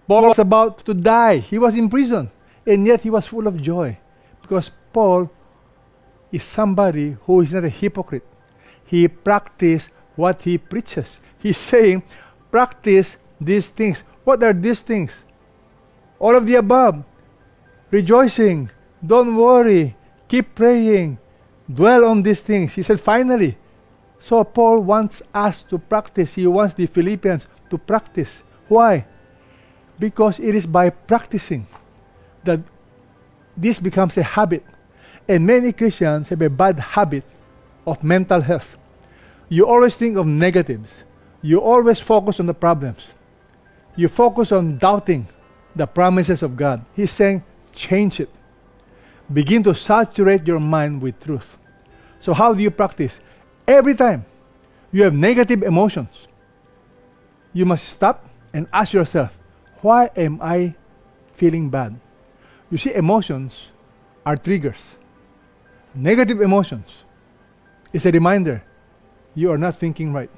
Paul was about to die. He was in prison. And yet he was full of joy. Because Paul is somebody who is not a hypocrite. He practiced what he preaches. He's saying, practice these things. What are these things? All of the above. Rejoicing. Don't worry. Keep praying. Dwell on these things. He said, finally. So Paul wants us to practice. He wants the Philippians to practice. Why? Because it is by practicing that this becomes a habit. And many Christians have a bad habit of mental health. You always think of negatives. You always focus on the problems. You focus on doubting the promises of God. He's saying, change it. Begin to saturate your mind with truth. So how do you practice? Every time you have negative emotions, you must stop and ask yourself, why am I feeling bad? You see, emotions are triggers. Negative emotions is a reminder you are not thinking right.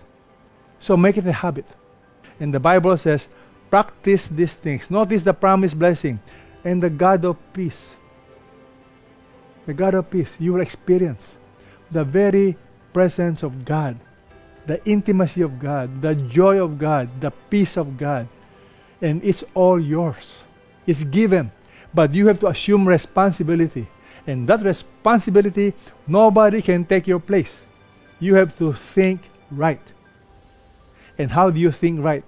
So make it a habit. And the Bible says, practice these things. Notice the promised blessing. And the God of peace, you will experience the very presence of God, the intimacy of God, the joy of God, the peace of God. And it's all yours. It's given. But you have to assume responsibility. And that responsibility, nobody can take your place. You have to think right. And how do you think right?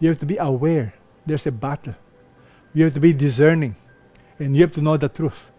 You have to be aware there's a battle. You have to be discerning. And you have to know the truth.